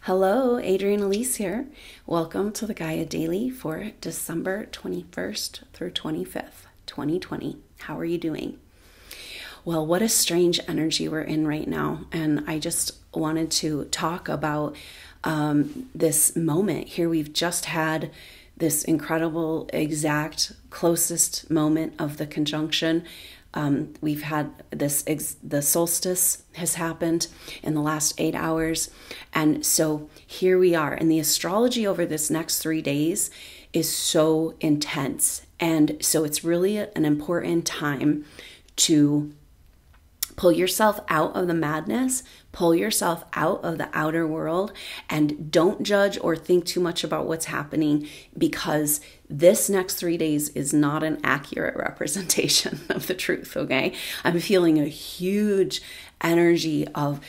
Hello, Adrienne Elise here. Welcome to the Gaia Daily for December 21st through 25th, 2020. How are you doing? Well, what a strange energy we're in right now. And I just wanted to talk about this moment here. We've just had this incredible, exact, closest moment of the conjunction. We've had the solstice has happened in the last 8 hours. And so here we are. And the astrology over this next 3 days is so intense. And so it's really an important time to pull yourself out of the madness, pull yourself out of the outer world, and don't judge or think too much about what's happening, because this next 3 days is not an accurate representation of the truth, okay? I'm feeling a huge energy of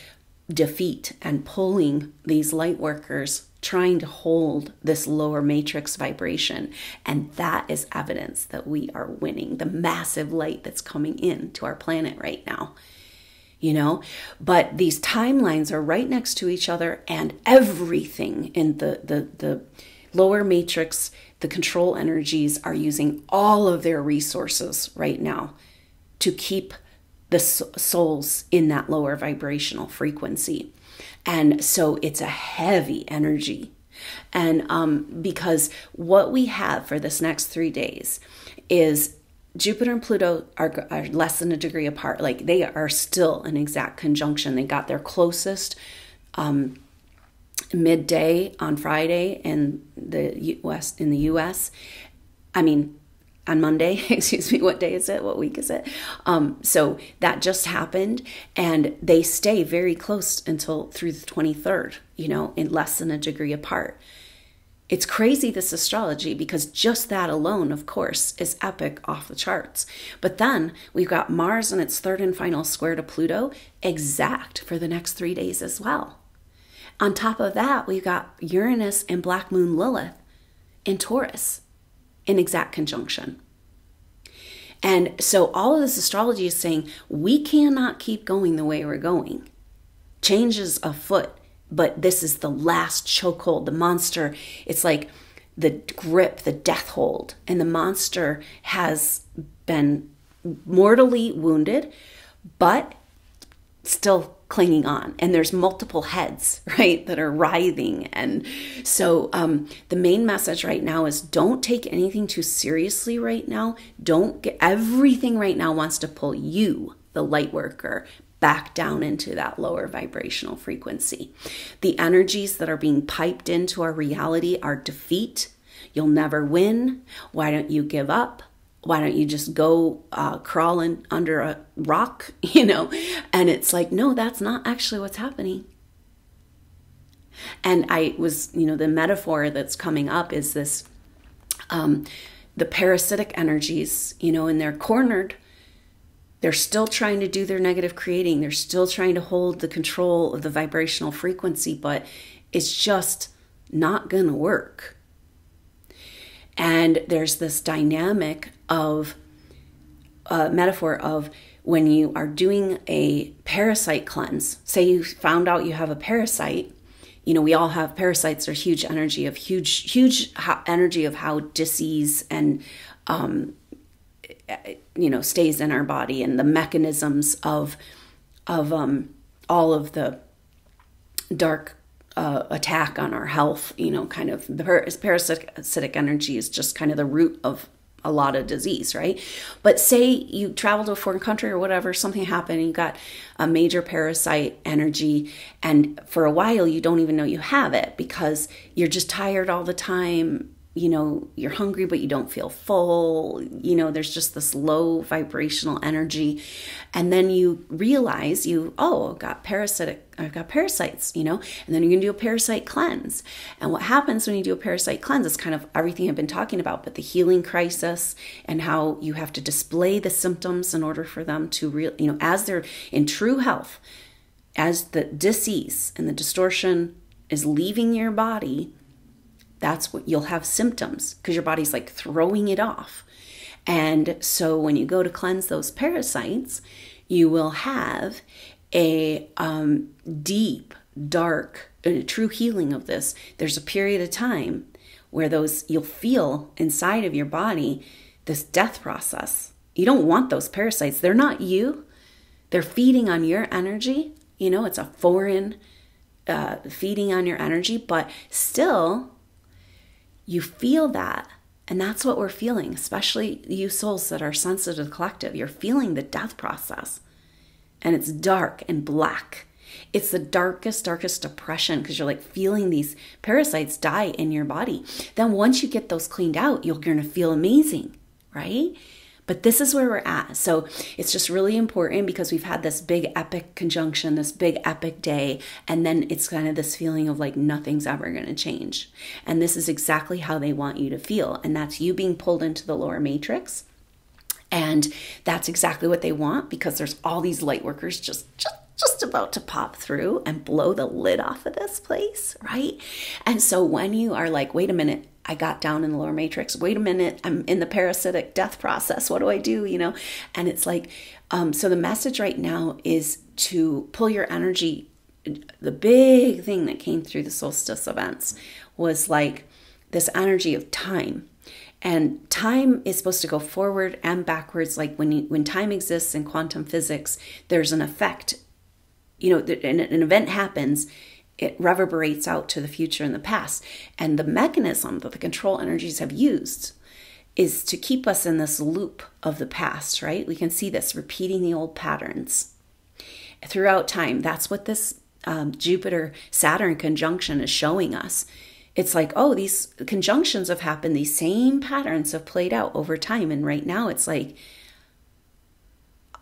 defeat and pulling these light workers, trying to hold this lower matrix vibration. And that is evidence that we are winning the massive light that's coming in to our planet right now. But these timelines are right next to each other, and everything in the lower matrix, the control energies, are using all of their resources right now to keep the souls in that lower vibrational frequency. And so it's a heavy energy. And because what we have for this next 3 days is Jupiter and Pluto are less than a degree apart. Like, they are still an exact conjunction. They got their closest midday on Friday in the US. I mean, on Monday, excuse me, what day is it? What week is it? So that just happened, and they stay very close until through the 23rd, in less than a degree apart. It's crazy, this astrology, because just that alone, of course, is epic, off the charts. But then we've got Mars in its third and final square to Pluto, exact for the next 3 days as well. On top of that, we've got Uranus and Black Moon Lilith in Taurus in exact conjunction. And so all of this astrology is saying we cannot keep going the way we're going. Change is afoot. But this is the last chokehold. The monster, it's like the grip, the death hold. And the monster has been mortally wounded, but still clinging on. And there's multiple heads, right, that are writhing. And so the main message right now is don't take anything too seriously right now. Everything right now wants to pull you, the light worker, back down into that lower vibrational frequency. The energies that are being piped into our reality are defeat. You'll never win. Why don't you give up? Why don't you just go crawling under a rock, And it's like, no, that's not actually what's happening. And the metaphor that's coming up is this, the parasitic energies, and they're cornered. They're still trying to do their negative creating. They're still trying to hold the control of the vibrational frequency, but it's just not going to work. And there's this dynamic of metaphor of when you are doing a parasite cleanse. Say you found out you have a parasite. We all have parasites. There's huge energy of how disease and stays in our body, and the mechanisms of all of the dark attack on our health, kind of the parasitic energy is just kind of the root of a lot of disease, right? But say you travel to a foreign country or whatever, something happened, and you got a major parasite energy, and for a while you don't even know you have it because you're just tired all the time. You're hungry, but you don't feel full. There's just this low vibrational energy. And then you realize I've got parasites, and then you're going to do a parasite cleanse. And what happens when you do a parasite cleanse is kind of everything I've been talking about, but the healing crisis and how you have to display the symptoms in order for them to as they're in true health, as the disease and the distortion is leaving your body, that's what you'll have symptoms, because your body's like throwing it off. And so when you go to cleanse those parasites, you will have a deep dark, a true healing of this, there's a period of time where you'll feel inside of your body this death process. You don't want those parasites. They're not you. They're feeding on your energy. It's a foreign feeding on your energy, but still you feel that. And that's what we're feeling, especially you souls that are sensitive to the collective. You're feeling the death process. And it's dark and black. It's the darkest depression because you're like feeling these parasites die in your body. Then once you get those cleaned out, you're going to feel amazing, right? But this is where we're at. So it's just really important because we've had this big epic conjunction, this big epic day, and then it's kind of this feeling of like nothing's ever going to change. And this is exactly how they want you to feel. And that's you being pulled into the lower matrix. And that's exactly what they want because there's all these light workers just about to pop through and blow the lid off of this place, right? And so when you are like, wait a minute, I got down in the lower matrix. Wait a minute, I'm in the parasitic death process. What do I do? And it's like, so the message right now is to pull your energy. The big thing that came through the solstice events was like this energy of time. And time is supposed to go forward and backwards. Like when time exists in quantum physics, there's an effect. An event happens, it reverberates out to the future and the past. And the mechanism that the control energies have used is to keep us in this loop of the past, right? We can see this repeating the old patterns throughout time. That's what this Jupiter-Saturn conjunction is showing us. It's like, oh, these conjunctions have happened. These same patterns have played out over time. And right now it's like,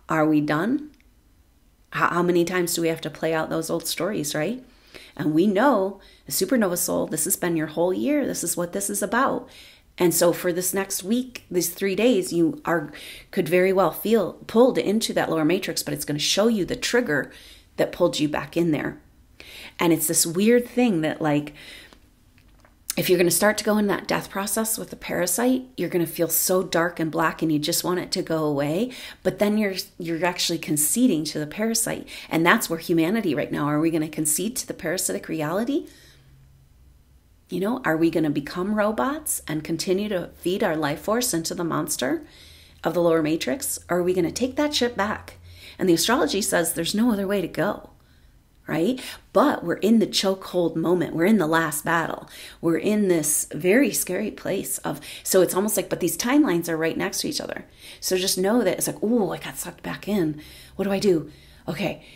are we done? How many times do we have to play out those old stories, right? And we know, a supernova soul, this has been your whole year. This is what this is about. And so for this next week, these 3 days, you could very well feel pulled into that lower matrix, but it's going to show you the trigger that pulled you back in there. And it's this weird thing that like, if you're going to start to go in that death process with the parasite, you're going to feel so dark and black and you just want it to go away. But then you're actually conceding to the parasite. And that's where humanity right now, are we going to concede to the parasitic reality? Are we going to become robots and continue to feed our life force into the monster of the lower matrix? Or are we going to take that ship back? And the astrology says there's no other way to go. Right? But we're in the chokehold moment. We're in the last battle. We're in this very scary place so it's almost like, but these timelines are right next to each other. So just know that it's like, oh, I got sucked back in. What do I do? Okay,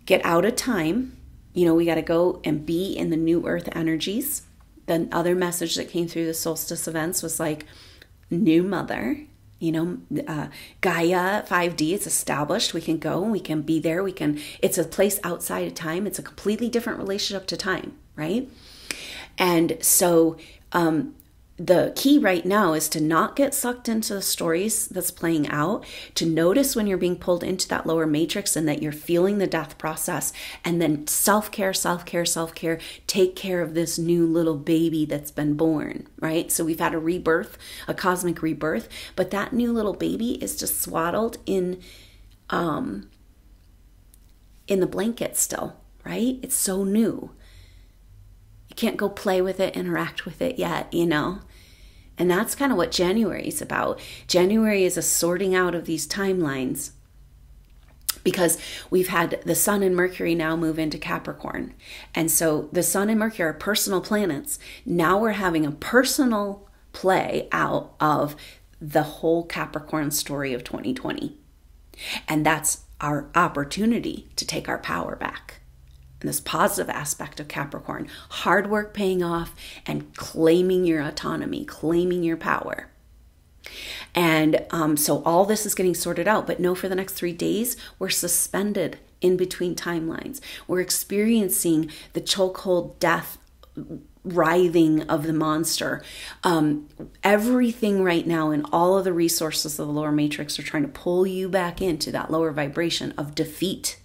get out of time. We got to go and be in the new earth energies. The other message that came through the solstice events was like, new mother. Gaia 5D is established. We can go and we can be there. It's a place outside of time. It's a completely different relationship to time, right? And so the key right now is to not get sucked into the stories that's playing out, to notice when you're being pulled into that lower matrix and that you're feeling the death process, and then self-care, take care of this new little baby that's been born, right? So we've had a rebirth, a cosmic rebirth, but that new little baby is just swaddled in the blanket still, right? It's so new. You can't go play with it, interact with it yet, And that's kind of what January is about. January is a sorting out of these timelines because we've had the Sun and Mercury now move into Capricorn. And so the Sun and Mercury are personal planets. Now we're having a personal play out of the whole Capricorn story of 2020. And that's our opportunity to take our power back. And this positive aspect of Capricorn, hard work paying off and claiming your autonomy, claiming your power. And so all this is getting sorted out, but no, for the next 3 days, we're suspended in between timelines. We're experiencing the chokehold death writhing of the monster. Everything right now and all of the resources of the lower matrix are trying to pull you back into that lower vibration of defeat.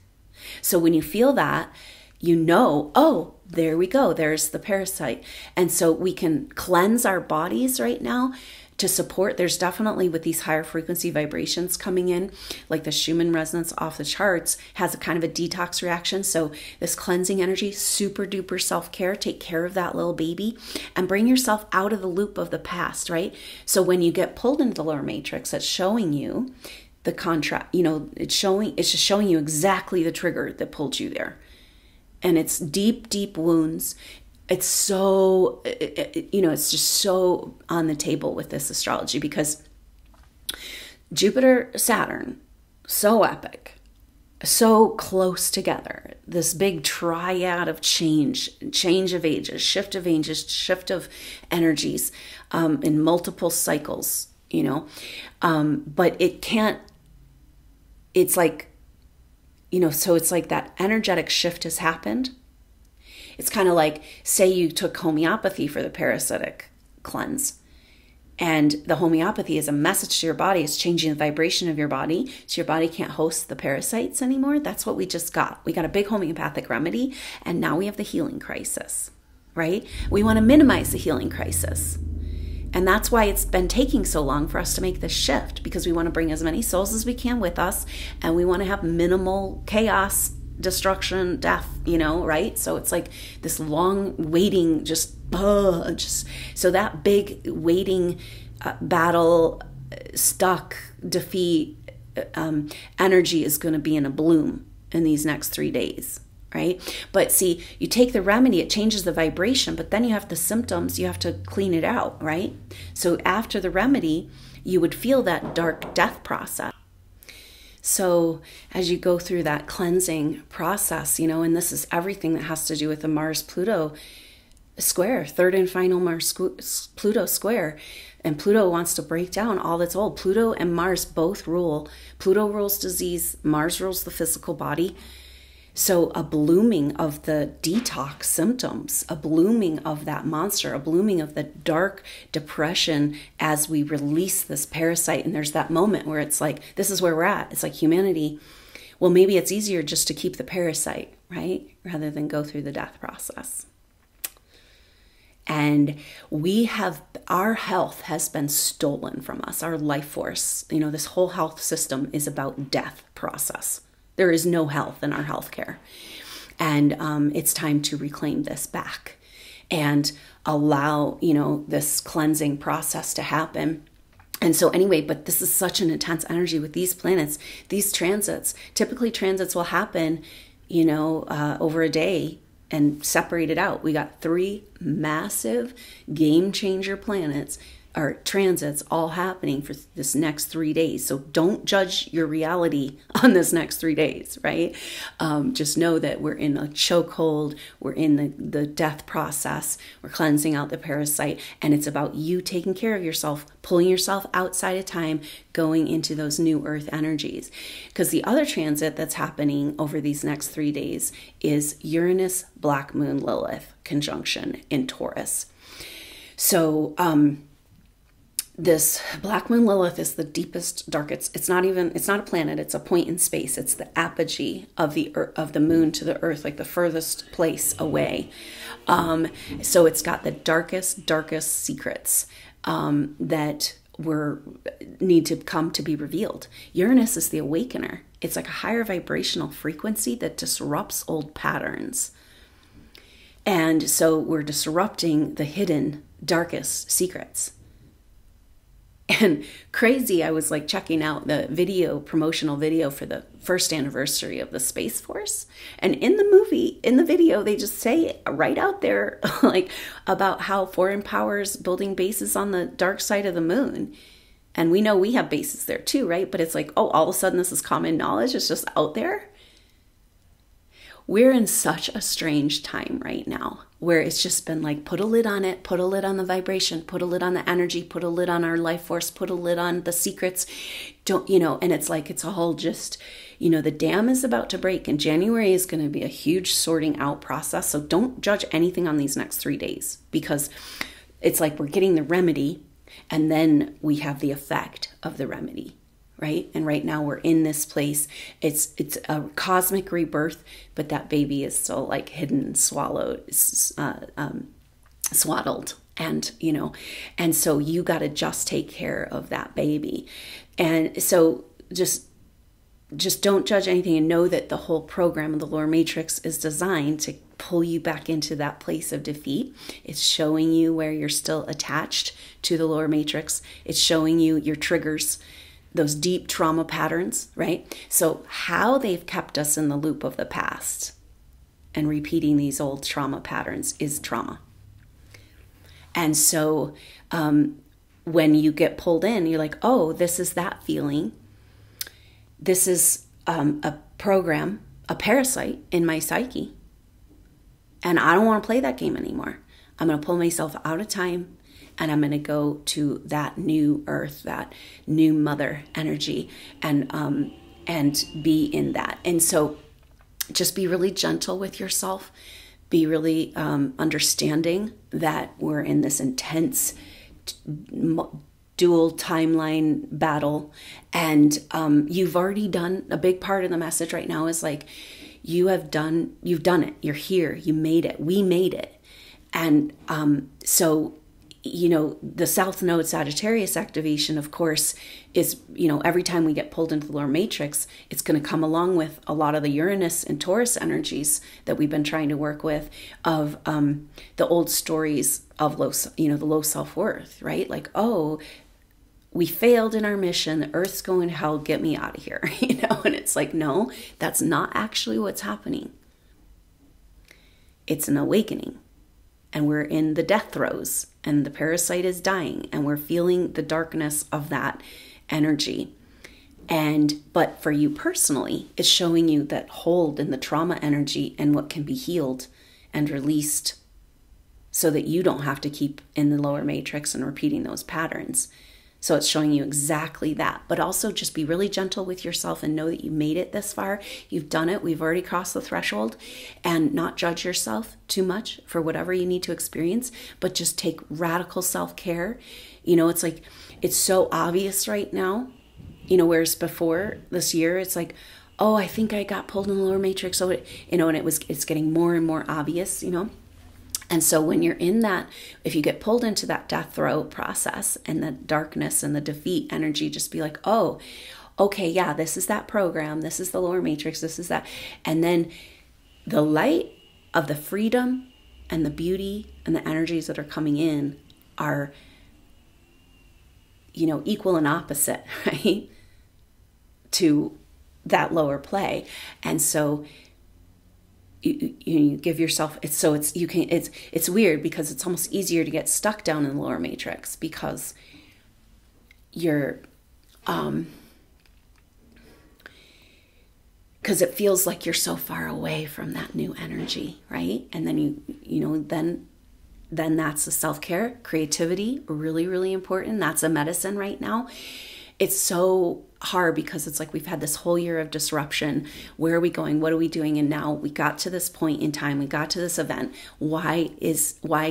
So when you feel that, oh, there we go. There's the parasite. And so we can cleanse our bodies right now to support. There's definitely, with these higher frequency vibrations coming in, like the Schumann resonance off the charts, has a kind of a detox reaction. So this cleansing energy, super duper self-care, take care of that little baby and bring yourself out of the loop of the past, right? So when you get pulled into the lower matrix, that's showing you the contrast, it's just showing you exactly the trigger that pulled you there. And it's deep, deep wounds. It's so, it's just so on the table with this astrology, because Jupiter, Saturn, so epic, so close together. This big triad of change of ages, shift of energies in multiple cycles, but it can't, it's like, so it's like that energetic shift has happened. It's kind of like, say you took homeopathy for the parasitic cleanse, and the homeopathy is a message to your body. It's changing the vibration of your body, so your body can't host the parasites anymore. That's what we just got. We got a big homeopathic remedy, and now we have the healing crisis, right? We want to minimize the healing crisis. And that's why it's been taking so long for us to make this shift, because we want to bring as many souls as we can with us, and we want to have minimal chaos, destruction, death, right? So it's like this long waiting, just so that big waiting battle, stuck, defeat energy is going to be in a bloom in these next 3 days, right? But see, you take the remedy, it changes the vibration, but then you have the symptoms, you have to clean it out, right? So after the remedy, you would feel that dark death process. So as you go through that cleansing process, and this is everything that has to do with the Mars-Pluto square, third and final Mars-Pluto square. And Pluto wants to break down all that's old. Pluto and Mars both rule. Pluto rules disease, Mars rules the physical body. So a blooming of the detox symptoms, a blooming of that monster, a blooming of the dark depression as we release this parasite. And there's that moment where it's like, this is where we're at. It's like humanity. Well, maybe it's easier just to keep the parasite, right? Rather than go through the death process. And our health has been stolen from us, our life force. This whole health system is about death process. There is no health in our healthcare. And it's time to reclaim this back and allow, this cleansing process to happen. And so anyway, but this is such an intense energy with these planets, these transits. Typically transits will happen, over a day and separate it out. We got 3 massive game changer planets or transits all happening for this next 3 days. So don't judge your reality on this next 3 days, right? Just know that we're in a chokehold. We're in the death process. We're cleansing out the parasite. And it's about you taking care of yourself, pulling yourself outside of time, going into those new earth energies. Because the other transit that's happening over these next 3 days is Uranus, Black Moon Lilith conjunction in Taurus. So, this Black Moon Lilith is the deepest, darkest. It's not a planet. It's a point in space. It's the apogee of the moon to the earth, like the furthest place away. So it's got the darkest secrets that need to come to be revealed. Uranus is the awakener. It's like a higher vibrational frequency that disrupts old patterns. And so we're disrupting the hidden, darkest secrets. And crazy, I was like checking out the promotional video for the first anniversary of the Space Force. And in the video, they just say right out there, like about how foreign powers building bases on the dark side of the moon. And we know we have bases there too, right? But it's like, oh, all of a sudden this is common knowledge. It's just out there. We're in such a strange time right now where it's just been like, put a lid on it, put a lid on the vibration, put a lid on the energy, put a lid on our life force, put a lid on the secrets. And it's like, it's all just, the dam is about to break, and January is going to be a huge sorting out process. So don't judge anything on these next 3 days, because it's like we're getting the remedy and then we have the effect of the remedy. Right? And right now we're in this place. It's a cosmic rebirth, but that baby is still like hidden, swallowed, swaddled And, and so you got to just take care of that baby. And so just don't judge anything, and know that the whole program of the lower matrix is designed to pull you back into that place of defeat. It's showing you where you're still attached to the lower matrix. It's showing you your triggers, those deep trauma patterns, right? So how they've kept us in the loop of the past and repeating these old trauma patterns is trauma. And so when you get pulled in, you're like, oh, this is that feeling. This is a program, a parasite in my psyche. And I don't want to play that game anymore. I'm going to pull myself out of time, and I'm going to go to that new earth, that new mother energy, and be in that. And so just be really gentle with yourself. Be really understanding that we're in this intense dual timeline battle. And you've already done a big part of the message right now is like, you've done it. You're here. You made it. We made it. And so, the South Node Sagittarius activation, of course, is, every time we get pulled into the lower matrix, it's going to come along with a lot of the Uranus and Taurus energies that we've been trying to work with of the old stories of the low self-worth, right? Like, oh, we failed in our mission. The Earth's going to hell. Get me out of here. And it's like, no, that's not actually what's happening. It's an awakening. And we're in the death throes, and the parasite is dying, and we're feeling the darkness of that energy. But for you personally, it's showing you that hold in the trauma energy and what can be healed and released, so that you don't have to keep in the lower matrix and repeating those patterns. So it's showing you exactly that. But also just be really gentle with yourself and know that you made it this far. You've done it. We've already crossed the threshold. And not judge yourself too much for whatever you need to experience, but just take radical self-care. It's like, it's so obvious right now, whereas before this year, it's like, oh, I think I got pulled in the lower matrix. So, it's getting more and more obvious, And so when you're in that, if you get pulled into that death throw process and the darkness and the defeat energy, just be like, oh, okay, yeah, this is that program. This is the lower matrix. This is that. And then the light of the freedom and the beauty and the energies that are coming in are, equal and opposite, right, to that lower play. And so you give yourself, it's weird because it's almost easier to get stuck down in the lower matrix because you're because it feels like you're so far away from that new energy, right? And then then that's the self-care, creativity, really, really important. That's a medicine right now. It's so hard because it's like we've had this whole year of disruption. Where are we going? What are we doing? And now we got to this point in time. We got to this event. Why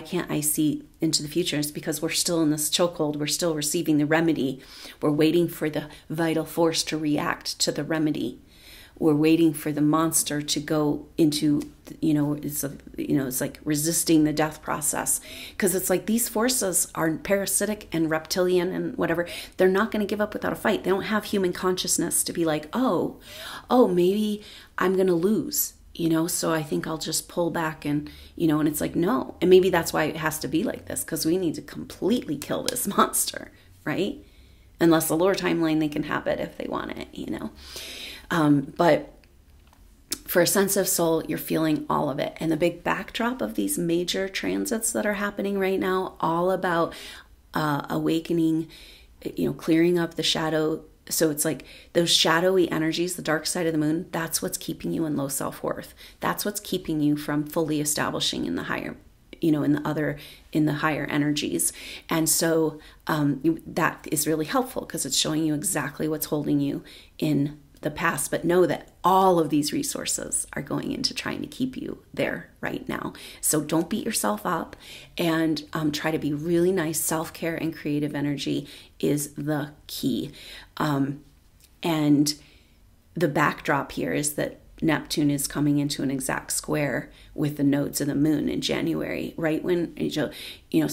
can't I see into the future? It's because we're still in this chokehold. We're still receiving the remedy. We're waiting for the vital force to react to the remedy. We're waiting for the monster to go into, it's like resisting the death process. Because it's like these forces are parasitic and reptilian and whatever. They're not going to give up without a fight. They don't have human consciousness to be like, oh, maybe I'm going to lose, so I think I'll just pull back and it's like, no. And maybe that's why it has to be like this, because we need to completely kill this monster, right? Unless the lower timeline, they can have it if they want it, But for a sense of soul, you're feeling all of it. And the big backdrop of these major transits that are happening right now, all about awakening, clearing up the shadow. So it's like those shadowy energies, the dark side of the moon, that's what's keeping you in low self-worth. That's what's keeping you from fully establishing in the higher, in the higher energies. And so that is really helpful because it's showing you exactly what's holding you in the past, but know that all of these resources are going into trying to keep you there right now. So don't beat yourself up and try to be really nice. Self-care and creative energy is the key. And the backdrop here is that Neptune is coming into an exact square with the nodes of the moon in January, right when, so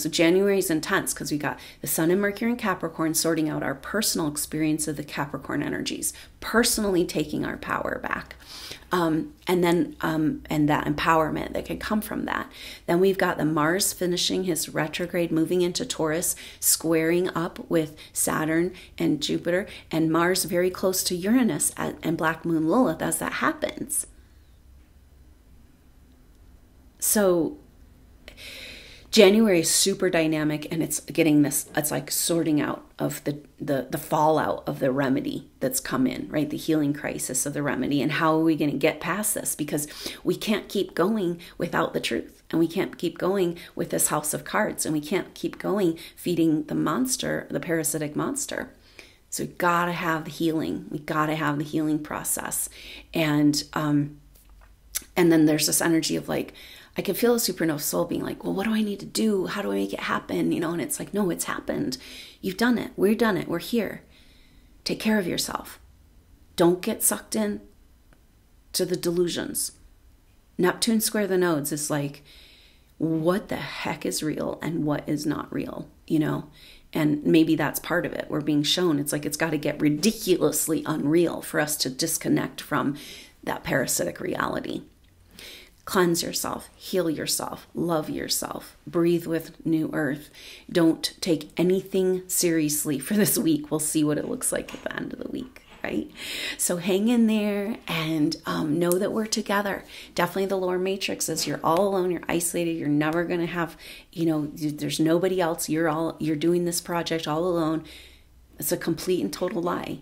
January is intense because we got the Sun and Mercury in Capricorn sorting out our personal experience of the Capricorn energies, personally taking our power back. And that empowerment that can come from that. Then we've got the Mars finishing his retrograde, moving into Taurus, squaring up with Saturn and Jupiter, and Mars very close to Uranus and Black Moon Lilith as that happens. So January is super dynamic, and it's like sorting out of the fallout of the remedy that's come in, right? The healing crisis of the remedy. And how are we going to get past this? Because we can't keep going without the truth. And we can't keep going with this house of cards. And we can't keep going feeding the monster, the parasitic monster. So we got to have the healing. We got to have the healing process. And then there's this energy of like, I can feel a supernova soul being like, well, what do I need to do? How do I make it happen? And it's like, no, it's happened. You've done it. We've done it. We're here. Take care of yourself. Don't get sucked in to the delusions. Neptune square the nodes is like, what the heck is real and what is not real, And maybe that's part of it. We're being shown it's like it's got to get ridiculously unreal for us to disconnect from that parasitic reality. Cleanse yourself, heal yourself, love yourself, breathe with new earth. Don't take anything seriously for this week. We'll see what it looks like at the end of the week, right? So hang in there and know that we're together. Definitely the lower matrixes. You're all alone. You're isolated. You're never going to have, there's nobody else. You're doing this project all alone. It's a complete and total lie,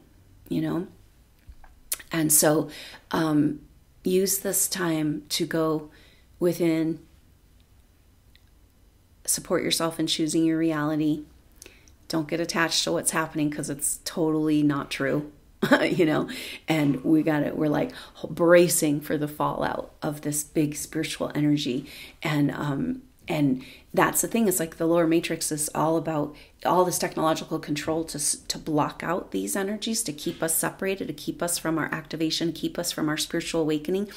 And so, use this time to go within, support yourself in choosing your reality. Don't get attached to what's happening because it's totally not true, and we're like bracing for the fallout of this big spiritual energy. And that's the thing. It's like the lower matrix is all about all this technological control to block out these energies, to keep us separated, to keep us from our activation, keep us from our spiritual awakening,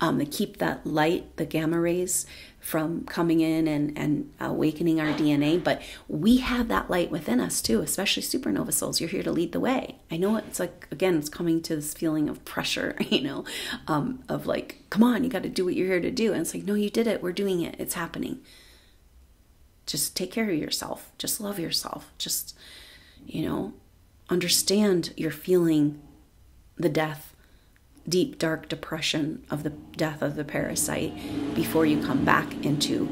to keep that light, the gamma rays, from coming in and awakening our DNA. But we have that light within us too, especially supernova souls. You're here to lead the way. I know it's like, again, it's coming to this feeling of pressure, of like, come on, you got to do what you're here to do. And it's like, no, you did it. We're doing it. It's happening. Just take care of yourself. Just love yourself. Just, understand you're feeling the death, deep, dark depression of the death of the parasite before you come back into,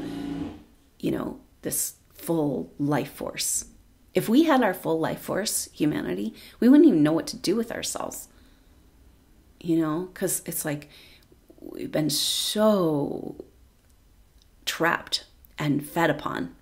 this full life force. If we had our full life force, humanity, we wouldn't even know what to do with ourselves, because it's like we've been so trapped and fed upon.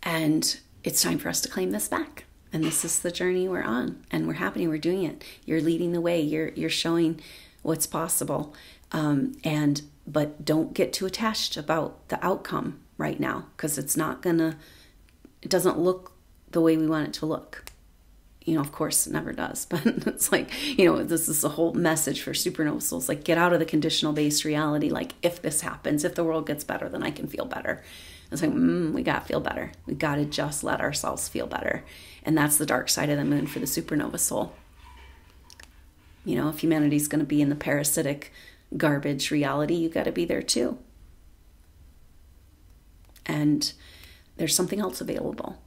And it's time for us to claim this back. And this is the journey we're on, and we're happening. We're doing it. You're leading the way. You're showing what's possible. But don't get too attached about the outcome right now, because it doesn't look the way we want it to look. Of course it never does, but it's like, this is a whole message for supernova souls. Like, get out of the conditional based reality. Like, if this happens, if the world gets better, then I can feel better. It's like, we got to feel better. We got to just let ourselves feel better. And that's the dark side of the moon for the supernova soul. If humanity's going to be in the parasitic garbage reality, you got to be there too. And there's something else available.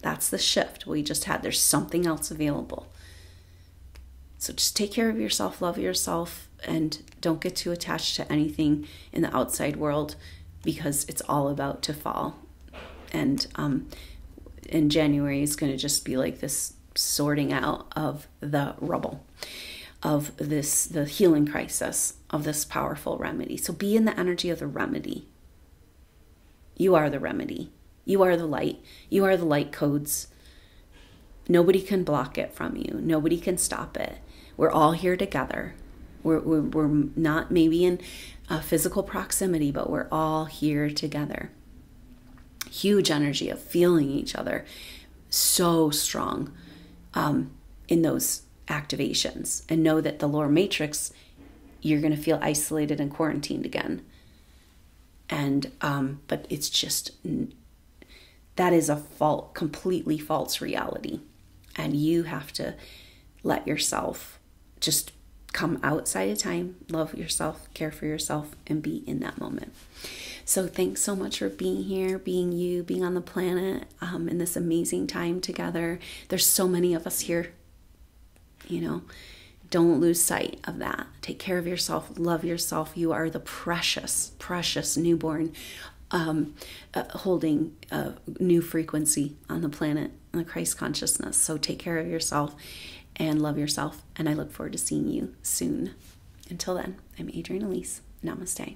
That's the shift we just had. There's something else available. So just take care of yourself, love yourself, and don't get too attached to anything in the outside world, because it's all about to fall. And in January is going to just be like this sorting out of the rubble of the healing crisis of this powerful remedy. So be in the energy of the remedy. You are the remedy. You are the light. You are the light codes. Nobody can block it from you. Nobody can stop it. We're all here together. We're not maybe in physical proximity, but we're all here together. Huge energy of feeling each other. So strong in those activations. And know that the lower matrix you're going to feel isolated and quarantined again. And, but it's just, that is a completely false reality. And you have to let yourself just come outside of time, love yourself, care for yourself, and be in that moment. So thanks so much for being here, being you, being on the planet, in this amazing time together. There's so many of us here, you know. Don't lose sight of that. Take care of yourself, love yourself. You are the precious, precious newborn, holding a new frequency on the planet, on the Christ consciousness. So take care of yourself and love yourself. And I look forward to seeing you soon. Until then, I'm Adrienne Elise. Namaste.